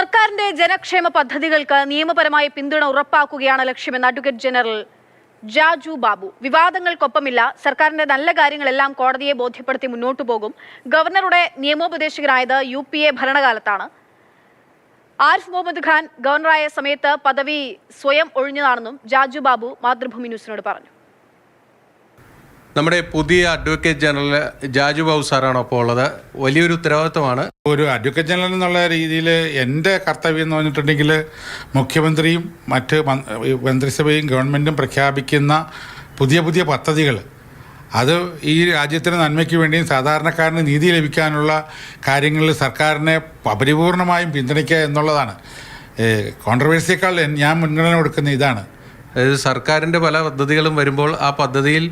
സർക്കാരിന്റെ ജനക്ഷേമ പദ്ധതികൾക്ക് നിയമപരമായ പിന്തുണ ഉറപ്പാക്കുകയാണ് ലക്ഷ്യമെന്ന് അഡ്വക്കേറ്റ് ജനറൽ ജാജു ബാബു. വിവാദങ്ങൾക്കൊപ്പമില്ല, സർക്കാരിന്റെ നല്ല കാര്യങ്ങളെല്ലാം കോടതിയെ ബോധ്യപ്പെടുത്തി മുന്നോട്ടു പോകും. ഗവർണറുടെ നിയമോപദേശകനായത് UPA ഭരണകാലത്താണ്. ആരിഫ് മുഹമ്മദ് ഖാൻ ഗവർണറായ സമയത്ത് പദവി സ്വയം ഒഴിഞ്ഞതാണെന്നും ജാജു ബാബു മാതൃഭൂമി ന്യൂസിനോട് പറഞ്ഞു. നമ്മുടെ പുതിയ അഡ്വക്കേറ്റ് ജനറൽ ജാജു ബാബു സാറാണ് അപ്പോൾ ഉള്ളത്. വലിയൊരു ഉത്തരവാദിത്തമാണ്. ഒരു അഡ്വക്കേറ്റ് ജനറൽ എന്നുള്ള രീതിയിൽ എൻ്റെ കർത്തവ്യം എന്ന് പറഞ്ഞിട്ടുണ്ടെങ്കിൽ മുഖ്യമന്ത്രിയും മറ്റ് മന്ത്രിസഭയും ഗവൺമെൻറ്റും പ്രഖ്യാപിക്കുന്ന പുതിയ പുതിയ പദ്ധതികൾ അത് ഈ രാജ്യത്തിന് നന്മയ്ക്ക് വേണ്ടിയും സാധാരണക്കാരന് നീതി ലഭിക്കാനുള്ള കാര്യങ്ങളിൽ സർക്കാരിനെ പരിപൂർണമായും പിന്തുണയ്ക്കുക എന്നുള്ളതാണ്. കോൺട്രവേഴ്സിയേക്കാൾ ഞാൻ മുൻഗണന കൊടുക്കുന്ന ഇതാണ്. അതായത് സർക്കാരിൻ്റെ പല പദ്ധതികളും വരുമ്പോൾ ആ പദ്ധതിയിൽ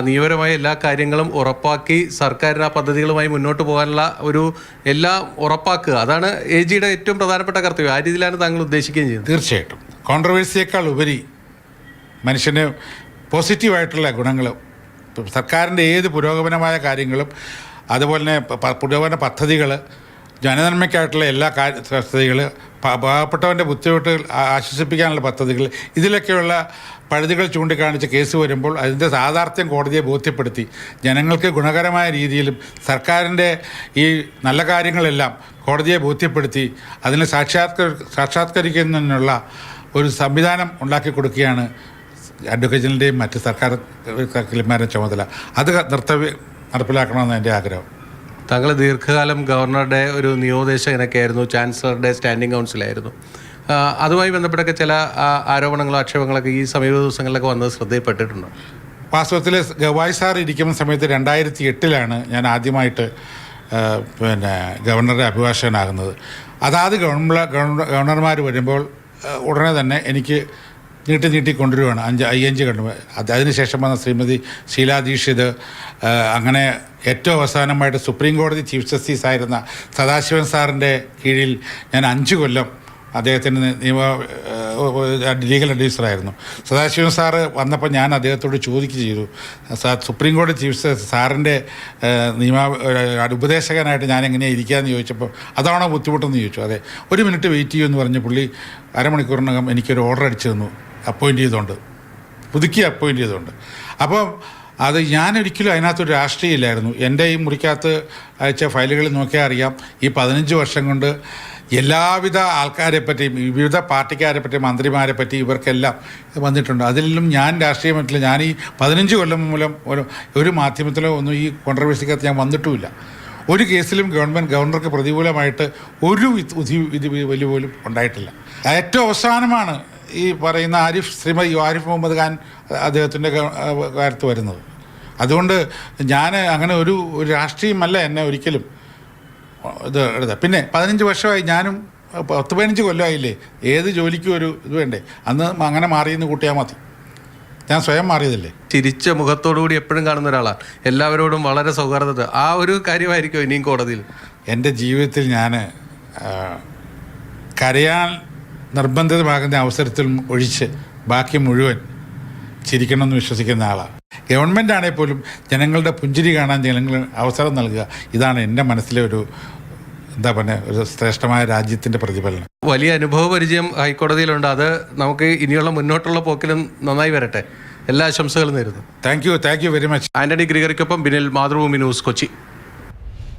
നിയമപരമായ എല്ലാ കാര്യങ്ങളും ഉറപ്പാക്കി സർക്കാരിന് ആ പദ്ധതികളുമായി മുന്നോട്ട് പോകാനുള്ള ഒരു എല്ലാം ഉറപ്പാക്കുക, അതാണ് AGയുടെ ഏറ്റവും പ്രധാനപ്പെട്ട കർത്തവ്യം. ആ രീതിയിലാണ് താങ്കൾ ഉദ്ദേശിക്കുകയും ചെയ്യുന്നത്. തീർച്ചയായിട്ടും കോൺട്രവേഴ്സിയേക്കാൾ ഉപരി മനുഷ്യന് പോസിറ്റീവായിട്ടുള്ള ഗുണങ്ങൾ സർക്കാരിൻ്റെ ഏത് പുരോഗമനമായ കാര്യങ്ങളും അതുപോലെ തന്നെ പുരോഗമന പദ്ധതികൾ, ജനനന്മയ്ക്കായിട്ടുള്ള എല്ലാ പദ്ധതികൾ, പാവപ്പെട്ടവൻ്റെ ബുദ്ധിമുട്ടുകൾ ആശ്വസിപ്പിക്കാനുള്ള പദ്ധതികൾ, ഇതിലൊക്കെയുള്ള പഴുതുകൾ ചൂണ്ടിക്കാണിച്ച് കേസ് വരുമ്പോൾ അതിൻ്റെ യാഥാർത്ഥ്യം കോടതിയെ ബോധ്യപ്പെടുത്തി ജനങ്ങൾക്ക് ഗുണകരമായ രീതിയിലും സർക്കാരിൻ്റെ ഈ നല്ല കാര്യങ്ങളെല്ലാം കോടതിയെ ബോധ്യപ്പെടുത്തി അതിനെ സാക്ഷാത്കരിക്കുന്നതിനുള്ള ഒരു സംവിധാനം ഉണ്ടാക്കി കൊടുക്കുകയാണ് അഡ്വക്കേറ്റ് ജനറലിൻ്റെയും മറ്റ് സർക്കാർ വക്കീലന്മാരുടെ ചുമതല. അത് നടപ്പിലാക്കണമെന്ന് എൻ്റെ ആഗ്രഹം. താങ്കൾ ദീർഘകാലം ഗവർണറുടെ ഒരു നിയമോപദേശകനൊക്കെ ആയിരുന്നു, ചാൻസലറുടെ സ്റ്റാൻഡിംഗ് കൗൺസിലായിരുന്നു. അതുമായി ബന്ധപ്പെട്ടൊക്കെ ചില ആരോപണങ്ങളോ ആക്ഷേപങ്ങളൊക്കെ ഈ സമീപ ദിവസങ്ങളിലൊക്കെ വന്നത് ശ്രദ്ധയിൽപ്പെട്ടിട്ടുണ്ടോ? വാസ്തവത്തിൽ ഗവായ് സാർ ഇരിക്കുന്ന സമയത്ത് 2008 ഞാൻ ആദ്യമായിട്ട് ഗവർണറുടെ അഭിഭാഷകനാകുന്നത്. അതാത് ഗവർണർമാർ വരുമ്പോൾ ഉടനെ തന്നെ എനിക്ക് നീട്ടി കൊണ്ടുവരുവാണ്. 5 കണ്ടു. അതിനുശേഷം വന്ന ശ്രീമതി ഷീലാ ദീക്ഷിത്, അങ്ങനെ ഏറ്റവും അവസാനമായിട്ട് സുപ്രീം കോടതി ചീഫ് ജസ്റ്റിസ് ആയിരുന്ന സദാശിവൻ സാറിൻ്റെ കീഴിൽ ഞാൻ 5 കൊല്ലം അദ്ദേഹത്തിന് ലീഗൽ അഡ്വൈസറായിരുന്നു. സദാശിവൻ സാറ് വന്നപ്പോൾ ഞാൻ അദ്ദേഹത്തോട് ചോദിക്കുകയും ചെയ്തു, സുപ്രീം കോടതി ചീഫ് ജസ്റ്റിസ് സാറിൻ്റെ ഉപദേശകനായിട്ട് ഞാൻ എങ്ങനെയാണ് ഇരിക്കുകയെന്ന് ചോദിച്ചപ്പോൾ അതാണോ ബുദ്ധിമുട്ടെന്ന് ചോദിച്ചു. അതെ, 1 മിനിറ്റ് വെയിറ്റ് ചെയ്യുമെന്ന് പറഞ്ഞ് പുള്ളി അരമണിക്കൂറിനകം എനിക്കൊരു ഓർഡർ അടിച്ചു തന്നു, അപ്പോയിൻ്റ് ചെയ്തുകൊണ്ട്, പുതുക്കി അപ്പോയിൻ്റ് ചെയ്തുകൊണ്ട്. അപ്പോൾ അത് ഞാനൊരിക്കലും അതിനകത്തൊരു രാഷ്ട്രീയമില്ലായിരുന്നു. എൻ്റെ ഈ മുറിക്കകത്ത് അയച്ച ഫയലുകൾ നോക്കിയാൽ അറിയാം, ഈ 15 വർഷം കൊണ്ട് എല്ലാവിധ ആൾക്കാരെ പറ്റിയും വിവിധ പാർട്ടിക്കാരെ പറ്റി, മന്ത്രിമാരെ പറ്റി ഇവർക്കെല്ലാം വന്നിട്ടുണ്ട്. അതിലും ഞാൻ രാഷ്ട്രീയമായിട്ടില്ല. ഞാൻ ഈ 15 കൊല്ലം മൂലം ഒരു മാധ്യമത്തിലോ ഒന്നും ഈ കോൺട്രവേഴ്സിക്കകത്ത് ഞാൻ വന്നിട്ടുമില്ല. ഒരു കേസിലും ഗവർണർക്ക് പ്രതികൂലമായിട്ട് ഒരു വിധി വലിയ പോലും ഉണ്ടായിട്ടില്ല. ഏറ്റവും അവസാനമാണ് ഈ പറയുന്ന ശ്രീമതി ആരിഫ് മുഹമ്മദ് ഖാൻ അദ്ദേഹത്തിൻ്റെ കാര്യത്ത് വരുന്നത്. അതുകൊണ്ട് ഞാൻ അങ്ങനെ ഒരു രാഷ്ട്രീയമല്ല എന്നെ ഒരിക്കലും ഇത് എടുത്തത്. പിന്നെ 15 വർഷമായി, ഞാനും 10-15 കൊല്ലമായില്ലേ, ഏത് ജോലിക്കും ഒരു ഇത് വേണ്ടേ? അന്ന് അങ്ങനെ മാറിയെന്ന് കൂട്ടിയാൽ മതി. ഞാൻ സ്വയം മാറിയതല്ലേ. ചിരിച്ച മുഖത്തോടുകൂടി എപ്പോഴും കാണുന്ന ഒരാളാണ്, എല്ലാവരോടും വളരെ സൗഹാർദ്ദത. ആ ഒരു കാര്യമായിരിക്കും ഇനിയും കോടതിയിൽ. എൻ്റെ ജീവിതത്തിൽ ഞാൻ കരയാൻ നിർബന്ധിതമാകുന്ന അവസരത്തിൽ ഒഴിച്ച് ബാക്കി മുഴുവൻ ചിരിക്കണമെന്ന് വിശ്വസിക്കുന്ന ആളാണ്. ഗവൺമെൻറ് ആണെങ്കിൽ പോലും ജനങ്ങളുടെ പുഞ്ചിരി കാണാൻ ജനങ്ങൾ അവസരം നൽകുക, ഇതാണ് എൻ്റെ മനസ്സിലെ ഒരു ഒരു ശ്രേഷ്ഠമായ രാജ്യത്തിൻ്റെ പ്രതിഫലനം. വലിയ അനുഭവ പരിചയം ഹൈക്കോടതിയിലുണ്ട്. അത് നമുക്ക് ഇനിയുള്ള മുന്നോട്ടുള്ള പോക്കിലും നന്നായി വരട്ടെ. എല്ലാ ആശംസകളും നേരുന്നു. Thank you very much. Antony ഗ്രിഗറിക്കൊപ്പം ബിനിൽ, മാതൃഭൂമി ന്യൂസ്, കൊച്ചി.